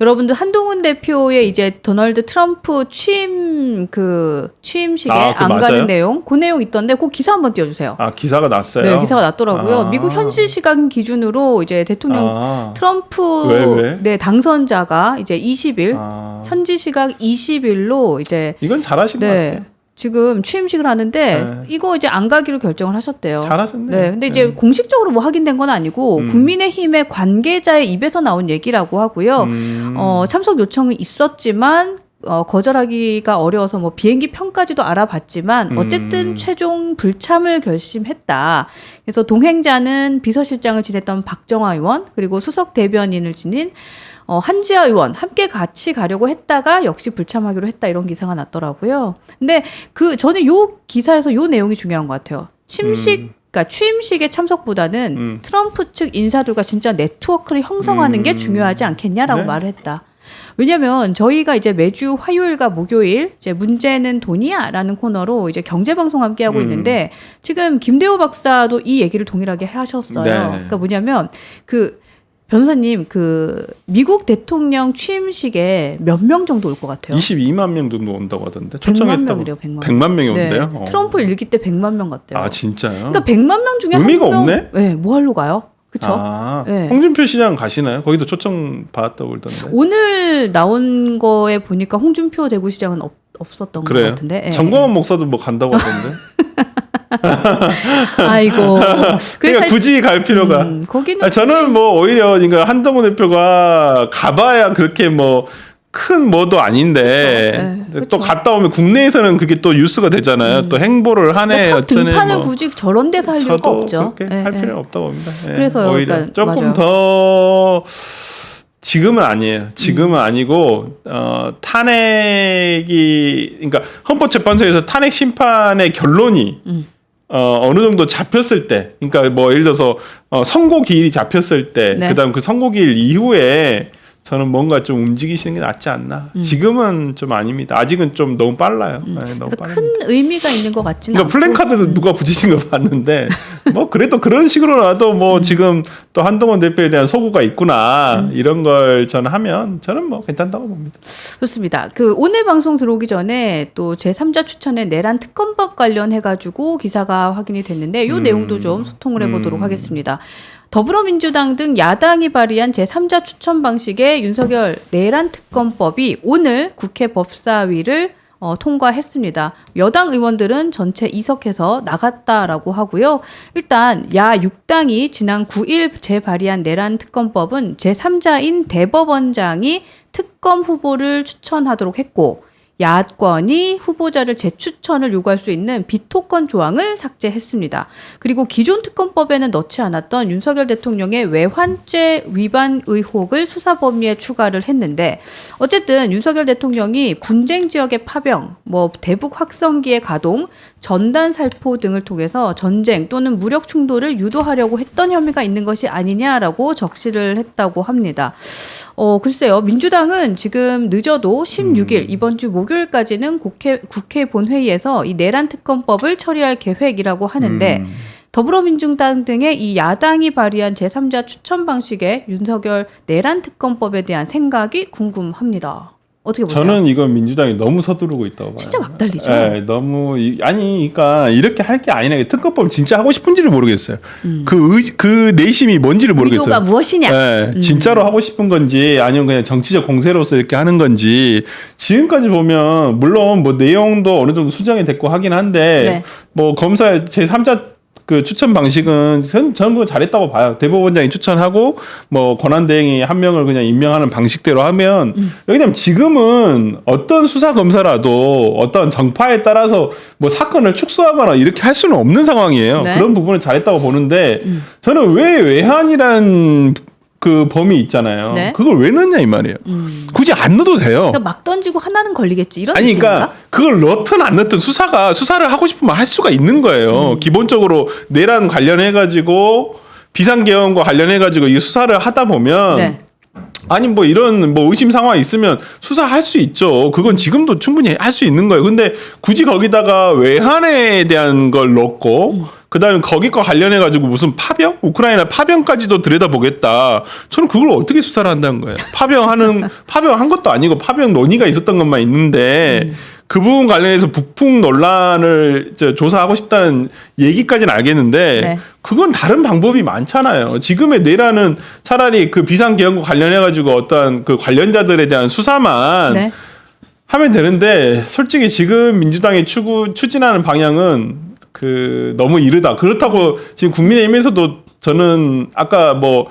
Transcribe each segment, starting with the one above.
여러분들 한동훈 대표의 이제 도널드 트럼프 취임식에 안 맞아요? 가는 내용, 그 내용 있던데 그 기사 한번 띄워주세요. 기사가 났어요. 네, 기사가 났더라고요. 미국 현지 시간 기준으로 이제 대통령 트럼프 네, 당선자가 이제 20일 현지 시각 20일로 이제 이건 잘하신 것 같아요. 지금 취임식을 하는데 이거 이제 안 가기로 결정을 하셨대요. 잘하셨네. 네, 근데 이제 공식적으로 뭐 확인된 건 아니고 국민의힘의 관계자의 입에서 나온 얘기라고 하고요. 참석 요청은 있었지만 거절하기가 어려워서 뭐 비행기 편까지도 알아봤지만 어쨌든 최종 불참을 결심했다. 그래서 동행자는 비서실장을 지냈던 박정화 의원 그리고 수석 대변인을 지닌 한지아 의원 함께 같이 가려고 했다가 역시 불참하기로 했다 이런 기사가 났더라고요. 근데 저는 요 기사에서 요 내용이 중요한 것 같아요. 그러니까 취임식의 참석보다는 트럼프 측 인사들과 진짜 네트워크를 형성하는 게 중요하지 않겠냐라고 말을 했다. 왜냐면 저희가 이제 매주 화요일과 목요일 이제 문제는 돈이야라는 코너로 이제 경제 방송 함께 하고 있는데 지금 김대호 박사도 이 얘기를 동일하게 하셨어요. 네. 그러니까 뭐냐면 변호사님, 미국 대통령 취임식에 몇 명 정도 올 것 같아요? 22만 명 정도 온다고 하던데. 100만 명이래요, 100만. 100만 명이 온대요? 네. 트럼프 일기 때 100만 명 같대요. 아, 진짜요? 그러니까 100만 명 중에 의미가 한 명, 없네? 네, 뭐 하러 가요? 그쵸? 네. 홍준표 시장 가시나요? 거기도 초청 받았다고 그러던데. 오늘 나온 거에 보니까 홍준표 대구시장은 없었던 것 같은데. 네. 정광훈 목사도 뭐 간다고 하던데. 아이고. 그러니까 굳이 갈 필요가. 거기는 저는 뭐 오히려 그러니까 한동훈 대표가 가봐야 그렇게 뭐 큰 뭐도 아닌데 또 갔다 오면 국내에서는 그게 또 뉴스가 되잖아요. 또 행보를 하네. 첫 등판을 굳이 저런 데서 할 이유가 없죠. 그렇게 할 필요는 없다고 봅니다. 그래서 오히려 그러니까, 조금 맞아요. 더 지금은 아니에요. 지금은 아니고 탄핵이 그러니까 헌법재판소에서 탄핵 심판의 결론이 어느 정도 잡혔을 때, 그러니까 뭐 예를 들어서 선고 기일이 잡혔을 때, 그다음 그 선고 기일 이후에 저는 뭔가 좀 움직이시는 게 낫지 않나. 지금은 좀 아닙니다. 아직은 좀 너무 빨라요. 네, 너무 그래서 큰 의미가 있는 것 같지는 그러니까 플랜카드도 누가 붙이신 거 봤는데 뭐 그래도 그런 식으로라도 뭐 지금 또 한동훈 대표에 대한 소구가 있구나 이런 걸 저는 하면 저는 뭐 괜찮다고 봅니다. 좋습니다. 오늘 방송 들어오기 전에 또 제3자 추천의 내란 특검법 관련해가지고 기사가 확인이 됐는데 이 내용도 좀 소통을 해보도록 하겠습니다. 더불어민주당 등 야당이 발의한 제3자 추천 방식의 윤석열 내란 특검법이 오늘 국회 법사위를 통과했습니다. 여당 의원들은 전체 이석해서 나갔다라고 하고요. 일단 야 6당이 지난 9일 재발의한 내란 특검법은 제3자인 대법원장이 특검 후보를 추천하도록 했고 야권이 후보자를 재추천을 요구할 수 있는 비토권 조항을 삭제했습니다. 그리고 기존 특검법에는 넣지 않았던 윤석열 대통령의 외환죄 위반 의혹을 수사 범위에 추가를 했는데 어쨌든 윤석열 대통령이 분쟁 지역의 파병, 대북 확성기의 가동, 전단 살포 등을 통해서 전쟁 또는 무력 충돌을 유도하려고 했던 혐의가 있는 것이 아니냐라고 적시를 했다고 합니다. 글쎄요. 민주당은 지금 늦어도 16일 이번 주 목요일까지는 국회 본회의에서 이 내란 특검법을 처리할 계획이라고 하는데 더불어민주당 등의 이 야당이 발의한 제3자 추천 방식의 윤석열 내란 특검법에 대한 생각이 궁금합니다. 어떻게 보세요? 저는 이건 민주당이 너무 서두르고 있다고 봐요. 진짜 막달리죠. 네, 너무 그러니까 이렇게 할 게 아니라 특검법 진짜 하고 싶은지를 모르겠어요. 그 내심이 뭔지를 모르겠어요. 의도가 무엇이냐? 네, 진짜로 하고 싶은 건지 아니면 그냥 정치적 공세로서 이렇게 하는 건지 지금까지 보면 물론 뭐 내용도 어느 정도 수정이 됐고 하긴 한데 뭐 검사 제3자 추천 방식은 저는 그거 잘했다고 봐요. 대법원장이 추천하고 뭐 권한대행이 한 명을 그냥 임명하는 방식대로 하면 왜냐면 지금은 어떤 수사 검사라도 어떤 정파에 따라서 뭐 사건을 축소하거나 이렇게 할 수는 없는 상황이에요. 그런 부분을 잘했다고 보는데 저는 왜 외환이라는 그 범위 있잖아요. 그걸 왜 넣냐 이 말이에요. 굳이 안 넣어도 돼요. 그러니까 막 던지고 하나는 걸리겠지 이런 아니 느낌인가? 그러니까 그걸 넣든 안 넣든 수사를 하고 싶으면 할 수가 있는 거예요. 기본적으로 내란 관련해 가지고 비상계엄과 관련해 가지고 이 수사를 하다 보면 아니 뭐 이런 뭐 의심 상황이 있으면 수사할 수 있죠. 그건 지금도 충분히 할 수 있는 거예요. 근데 굳이 거기다가 외환에 대한 걸 넣고 그다음에 거기과 관련해 가지고 무슨 파병? 우크라이나 파병까지도 들여다보겠다. 저는 그걸 어떻게 수사를 한다는 거예요. 파병한 것도 아니고 파병 논의가 있었던 것만 있는데 그 부분 관련해서 북풍 논란을 조사하고 싶다는 얘기까지는 알겠는데 네. 그건 다른 방법이 많잖아요. 지금의 내란은 차라리 그 비상계엄과 관련해 가지고 어떤 그 관련자들에 대한 수사만 네. 하면 되는데 솔직히 지금 민주당이 추진하는 방향은 그 너무 이르다. 그렇다고 지금 국민의힘에서도 저는 아까 뭐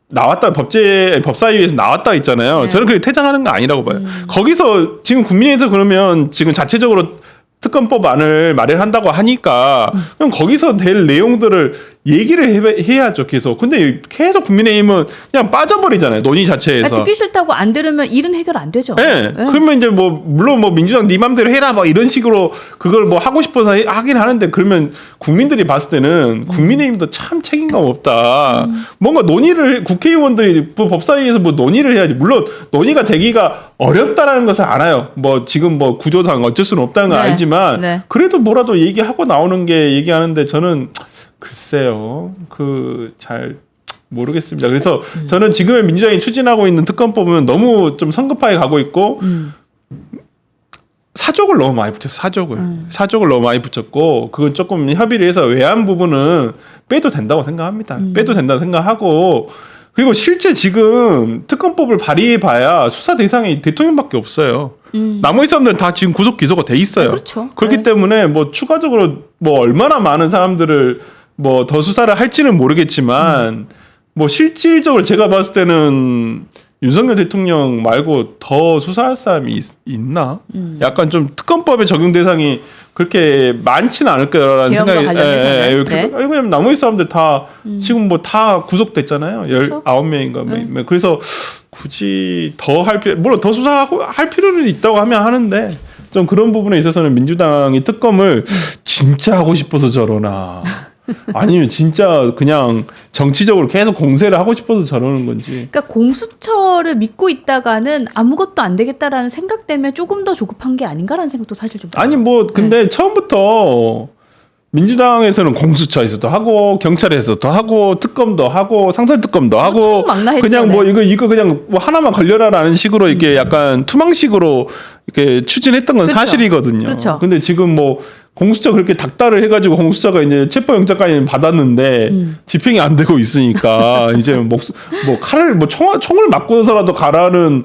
나왔다 법사위에서 나왔다 있잖아요. 네. 저는 그게 퇴장하는 거 아니라고 봐요. 거기서 지금 국민의힘에서 그러면 지금 자체적으로 특검법안을 마련한다고 하니까 그럼 거기서 될 내용들을 얘기를 해야죠 계속. 근데 계속 국민의힘은 그냥 빠져버리잖아요 논의 자체에서. 듣기 싫다고 안 들으면 일은 해결 안 되죠. 네. 그러면 이제 뭐 물론 뭐 민주당 네 맘대로 해라 뭐 이런 식으로 그걸 뭐 하고 싶어서 하긴 하는데 그러면 국민들이 봤을 때는 국민의힘도 참 책임감 없다. 뭔가 논의를 국회의원들이 뭐 법사위에서 뭐 논의를 해야지. 물론 논의가 되기가 어렵다라는 것을 알아요. 뭐 지금 뭐 구조상 어쩔 수는 없다는 건 네. 알지만 네. 그래도 뭐라도 얘기하고 나오는 게 얘기하는데 저는 글쎄요. 잘 모르겠습니다. 그래서 저는 지금의 민주당이 추진하고 있는 특검법은 너무 좀 성급하게 가고 있고 사족을 너무 많이 붙였어. 사족을 너무 많이 붙였고 그건 조금 협의를 해서 외환 부분은 빼도 된다고 생각합니다. 빼도 된다고 생각하고 그리고 실제 지금 특검법을 발의해봐야 수사 대상이 대통령밖에 없어요. 나머지 사람들은 다 지금 구속 기소가 돼 있어요. 네, 그렇죠. 그렇기 네. 때문에 뭐 추가적으로 뭐 얼마나 많은 사람들을 뭐 더 수사를 할지는 모르겠지만 뭐 실질적으로 제가 봤을 때는 윤석열 대통령 말고 더 수사할 사람이 있나? 약간 좀 특검법의 적용 대상이 그렇게 많지는 않을 거라는 계엄과 생각이. 관련해서는. 네. 왜냐면 나머지 사람들 다 지금 뭐 다 구속됐잖아요. 그렇죠. 19명인가. 그래서 굳이 더 물론 더 수사하고 할 필요는 있다고 하는데 좀 그런 부분에 있어서는 민주당이 특검을 진짜 하고 싶어서 저러나 아니면 진짜 그냥 정치적으로 계속 공세를 하고 싶어서 저러는 건지. 그러니까 공수처를 믿고 있다가는 아무것도 안 되겠다라는 생각 때문에 조금 더 조급한 게 아닌가라는 생각도 사실 좀. 아니 뭐 근데 처음부터 민주당에서는 공수처에서도 하고 경찰에서도 하고 특검도 하고 상설특검도 하고 그냥 뭐 이거 그냥 뭐 하나만 걸려라라는 식으로 이렇게 약간 투망식으로 이렇게 추진했던 건 그렇죠. 사실이거든요. 그렇죠. 근데 지금 뭐 공수처 그렇게 닥달을 해가지고 공수처가 이제 체포영장까지 받았는데 집행이 안 되고 있으니까 이제 뭐 칼을 뭐 총을 맞고서라도 가라는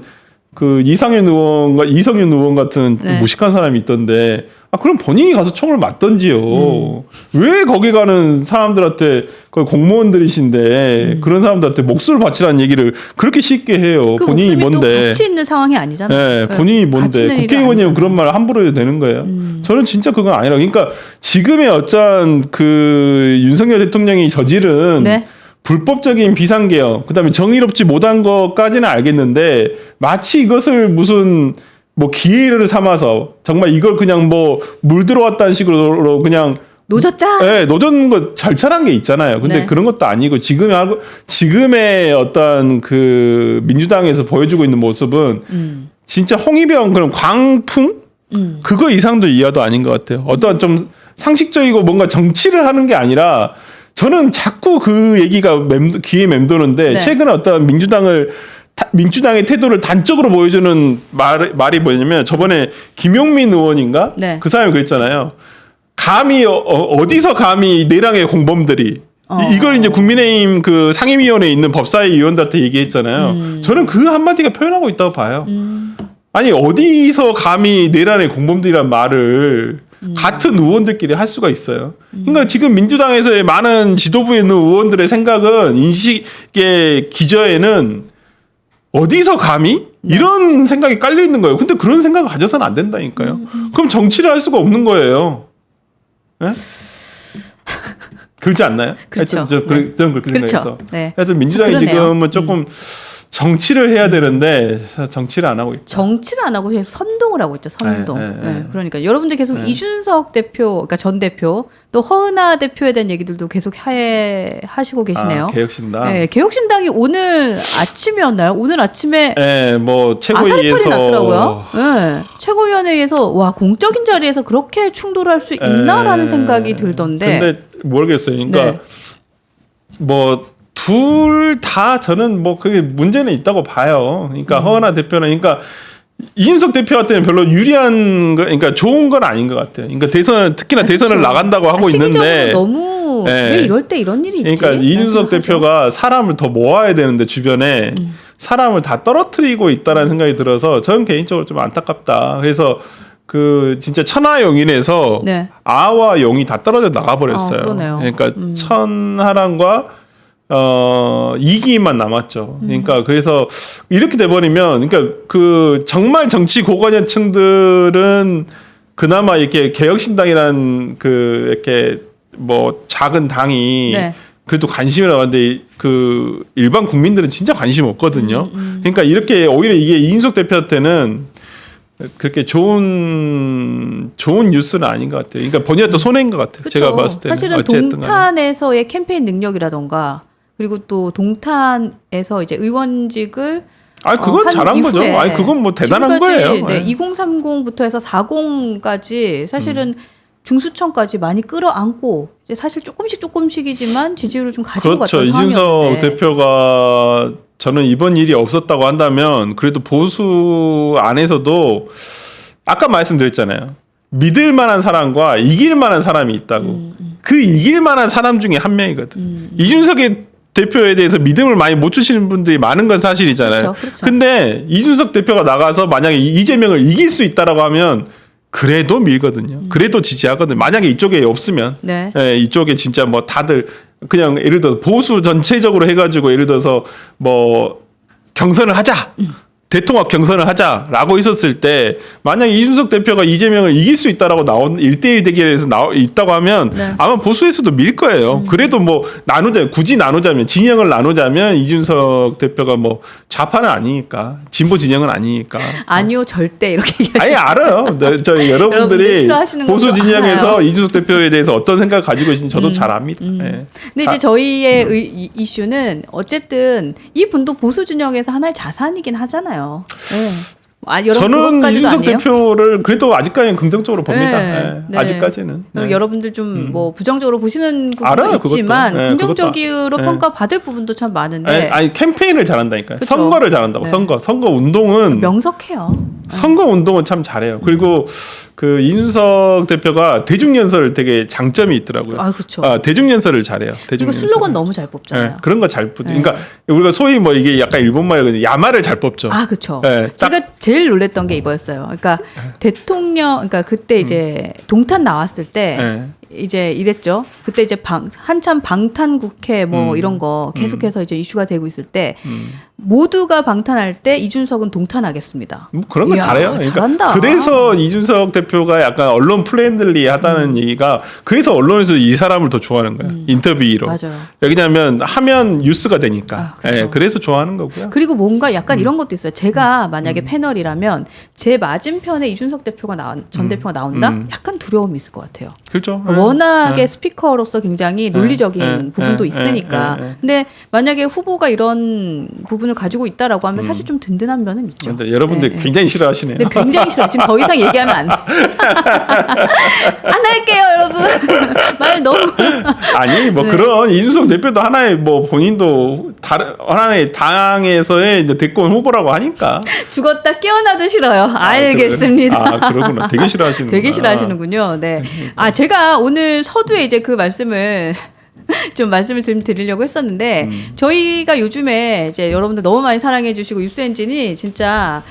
그 이성윤 의원 같은 네. 무식한 사람이 있던데 그럼 본인이 가서 총을 맞던지요. 왜 거기 가는 사람들한테 그 공무원들이신데 그런 사람들한테 목숨을 바치라는 얘기를 그렇게 쉽게 해요. 그 본인이 목숨이 뭔데? 또 가치 있는 상황이 아니잖아요. 네, 본인이 뭔데? 국회의원이면 그런 말 함부로 해도 되는 거예요. 저는 진짜 그건 아니라. 그러니까 지금의 어떤 그 윤석열 대통령이 저지른 네. 불법적인 비상계엄, 그다음에 정의롭지 못한 것까지는 알겠는데 마치 이것을 무슨 뭐 기회를 삼아서 정말 이걸 그냥 뭐 물 들어왔다는 식으로 그냥 노졌자. 네, 노젓는 거 절차란 게 있잖아요. 근데 네. 그런 것도 아니고 지금의 어떤 그 민주당에서 보여주고 있는 모습은 진짜 홍위병 그런 광풍 그거 이상도 이하도 아닌 것 같아요. 어떤 좀 상식적이고 뭔가 정치를 하는 게 아니라 저는 자꾸 그 얘기가 귀에 맴도는데 네. 최근에 어떤 민주당의 태도를 단적으로 보여주는 말이 뭐냐면 저번에 김용민 의원인가? 네. 그 사람이 그랬잖아요. 감히 어디서 감히 내랑의 공범들이 이걸 이제 국민의힘 그 상임위원회에 있는 법사위 위원들한테 얘기했잖아요. 저는 그 한마디가 표현하고 있다고 봐요. 아니 어디서 감히 내란의 공범들이란 말을 같은 의원들끼리 할 수가 있어요. 그러니까 지금 민주당에서의 많은 지도부에 있는 의원들의 생각은 인식의 기저에는 어디서 감히 이런 생각이 깔려 있는 거예요. 근데 그런 생각을 가져서는 안 된다니까요. 그럼 정치를 할 수가 없는 거예요. 네? 그렇지 않나요? 그렇죠. 저는 그렇게 그렇죠. 생각해서. 네. 하여튼 민주당이 그러네요. 지금은 조금 정치를 해야 되는데 정치를 안 하고 있다. 정치를 안 하고 계속 선동을 하고 있죠. 선동. 네. 그러니까 여러분들 계속 이준석 대표, 그러니까 전 대표, 또 허은하 대표에 대한 얘기들도 계속 하시고 계시네요. 개혁신당. 네, 개혁신당이 오늘 아침이었나요? 오늘 아침에 네, 뭐 아사리빨이 최고위에서 났더라고요. 네, 최고위원회에서 와 공적인 자리에서 그렇게 충돌할 수 있나라는 생각이 들던데. 근데 모르겠어요. 그러니까 뭐 둘 다 저는 뭐 그게 문제는 있다고 봐요. 그러니까 허은하 대표는 그러니까 이준석 대표한테는 별로 유리한 거, 그러니까 좋은 건 아닌 것 같아요. 그러니까 특히나 대선을 나간다고 하고 있는데 너무 왜 이럴 때 이런 일이 있지? 그러니까 이준석 대표가 사람을 더 모아야 되는데 주변에 사람을 다 떨어뜨리고 있다라는 생각이 들어서 저는 개인적으로 좀 안타깝다. 그래서 그 진짜 천하용인에서 아와 용이 다 떨어져 나가 버렸어요. 그러니까 천하랑과 이기만 남았죠. 그러니까 그래서 이렇게 돼버리면, 그러니까 그 정말 정치 고관여층들은 그나마 이렇게 개혁신당이란 그 이렇게 뭐 작은 당이 그래도 관심이 나가는데 그 일반 국민들은 진짜 관심 없거든요. 그러니까 이렇게 오히려 이게 이준석 대표한테는 그렇게 좋은 뉴스는 아닌 것 같아요. 그러니까 본인한테 손해인 것 같아요. 그쵸. 제가 봤을 때는. 사실은 동탄에서의 캠페인 능력이라던가 그리고 또 동탄에서 이제 의원직을 그건 잘한 거죠. 그건 뭐 대단한 거예요. 네, 2030부터 해서 40까지 사실은 중수청까지 많이 끌어안고 이제 사실 조금씩이지만 지지율을 좀 가지고 갔던 상황이었는데. 이준석 대표가 저는 이번 일이 없었다고 한다면 그래도 보수 안에서도 아까 말씀드렸잖아요. 믿을 만한 사람과 이길 만한 사람이 있다고. 그 이길 만한 사람 중에 한 명이거든. 이준석의 대표에 대해서 믿음을 많이 못 주시는 분들이 많은 건 사실이잖아요. 그렇죠. 근데 이준석 대표가 나가서 만약에 이재명을 이길 수 있다라고 하면 그래도 밀거든요. 그래도 지지하거든요. 만약에 이쪽에 없으면 이쪽에 진짜 뭐 다들 그냥 예를 들어 보수 전체적으로 해가지고 예를 들어서 뭐 경선을 하자. 대통합 경선을 하자라고 있었을 때 만약에 이준석 대표가 이재명을 이길 수 있다라고 나온 1대1 대결에서 있다고 하면 아마 보수에서도 밀 거예요. 그래도 뭐 굳이 나누자면 진영을 나누자면 이준석 대표가 뭐 좌파는 아니니까 진보 진영은 아니니까. 아니요 절대 이렇게 아니 알아요. 저희 여러분들이 보수 진영에서 이준석 대표에 대해서 어떤 생각을 가지고 계신지 저도 잘 압니다. 근데 이제 저희의 이슈는 어쨌든 이 분도 보수 진영에서 하나의 자산이긴 하잖아요. 저는 이준석 대표를 그래도 아직까지는 긍정적으로 봅니다. 아직까지는. 여러분들 좀 뭐 부정적으로 보시는 부분도 있지만 긍정적으로 평가받을 부분도 참 많은데. 아니 캠페인을 잘한다니까요. 그쵸? 선거를 잘한다고. 선거 운동은 명석해요. 선거 운동은 참 잘해요. 그리고 그 이준석 대표가 대중연설 되게 장점이 있더라고요. 그렇죠. 대중연설을 잘해요. 그리고 슬로건 너무 잘 뽑잖아요. 그런 거 잘 뽑죠. 그러니까 우리가 소위 뭐 이게 약간 일본말이거든요. 야마를 잘 뽑죠. 그렇죠. 제가 제일 놀랬던 게 이거였어요. 그러니까 그러니까 그때 이제 동탄 나왔을 때 이제 이랬죠. 그때 이제 한참 방탄국회 뭐 이런 거 계속해서 이제 이슈가 되고 있을 때 모두가 방탄할 때 이준석은 동탄하겠습니다. 뭐 그런 거 잘해요. 잘한다. 그래서 이준석 대표가 약간 언론 프렌들리하다는 얘기가 그래서 언론에서 이 사람을 더 좋아하는 거예요. 인터뷰로. 맞아요. 왜냐하면 하면 뉴스가 되니까. 그렇죠. 그래서 좋아하는 거고요. 그리고 뭔가 약간 이런 것도 있어요. 제가 만약에 패널이라면 제 맞은편에 이준석 대표가 전 대표가 나온다? 약간 두려움이 있을 것 같아요. 그렇죠. 워낙에 스피커로서 굉장히 논리적인 부분도 있으니까. 근데 만약에 후보가 이런 부분을 가지고 있다라고 하면 사실 좀 든든한 면은 있죠. 근데 여러분들 굉장히 싫어하시네요. 네, 굉장히 싫어요. 지금 더 이상 얘기하면 안 돼. 안 할게요, 여러분. 말 너무. 아니, 뭐 그런 이준석 대표도 하나의 뭐 본인도 하나의 당에서의 이제 대권 후보라고 하니까. 죽었다 깨어나도 싫어요. 알겠습니다. 그러구나. 되게 싫어하시는구나. 되게 싫어하시는군요. 네. 제가 오늘 서두에 이제 그 말씀을 좀 말씀을 좀 드리려고 했었는데 저희가 요즘에 이제 여러분들 너무 많이 사랑해 주시고 뉴스엔진이 진짜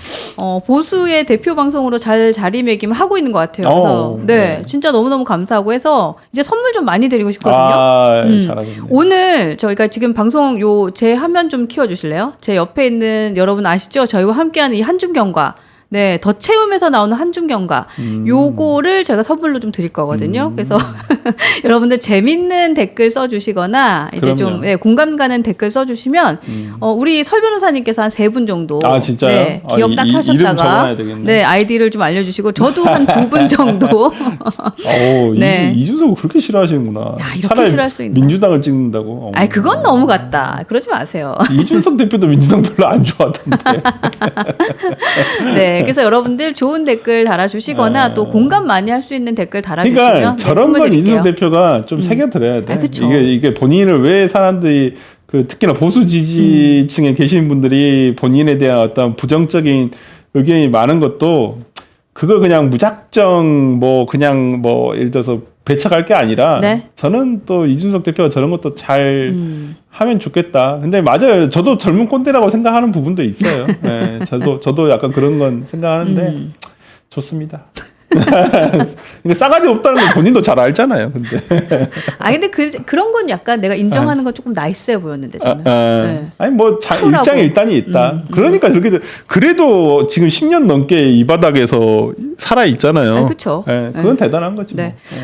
보수의 대표 방송으로 잘 자리매김하고 있는 것 같아요. 그래서 진짜 너무너무 감사하고 해서 이제 선물 좀 많이 드리고 싶거든요. 잘하셨네요. 오늘 저희가 지금 방송 제 화면 좀 키워주실래요? 제 옆에 있는 여러분 아시죠? 저희와 함께하는 이 한준경과 네, 더 채움에서 나오는 한줌경과 요거를 제가 선물로 좀 드릴 거거든요. 그래서 여러분들 재밌는 댓글 써주시거나 이제 좀 그럼요. 네, 공감 가는 댓글 써주시면 우리 설 변호사님께서 한 3분 정도 진짜요? 네, 기억 딱 이름 하셨다가 적어놔야 되겠네. 네, 아이디를 좀 알려주시고 저도 한 2분 정도 네. 이준석을 그렇게 싫어하시는구나. 야, 이렇게 차라리 싫어할 수 있나? 민주당을 찍는다고. 아이 그건 너무 같다. 그러지 마세요. 이준석 대표도 민주당 별로 안 좋아하던데. 네, 그래서 여러분들 좋은 댓글 달아주시거나 또 공감 많이 할 수 있는 댓글 달아주시면 그러니까 저런 건 드릴게요. 이준석 대표가 좀 새겨들어야 돼. 그쵸. 이게 본인을 왜 사람들이 특히나 보수 지지층에 계신 분들이 본인에 대한 어떤 부정적인 의견이 많은 것도 그걸 그냥 무작정 그냥 예를 들어서 배척할 게 아니라 네. 저는 또 이준석 대표가 저런 것도 잘 하면 좋겠다. 근데 맞아요. 저도 젊은 꼰대라고 생각하는 부분도 있어요. 네, 저도 약간 그런 건 생각하는데 좋습니다. 근데 싸가지 없다는 건 본인도 잘 알잖아요. 근데 근데 그런 건 약간 내가 인정하는 건 조금 나이스해 보였는데 저는. 네. 아니 쿨하고. 일장일단이 있다. 그러니까 그래도 지금 10년 넘게 이 바닥에서 살아 있잖아요. 그렇죠. 그건 대단한 거지. 네. 뭐.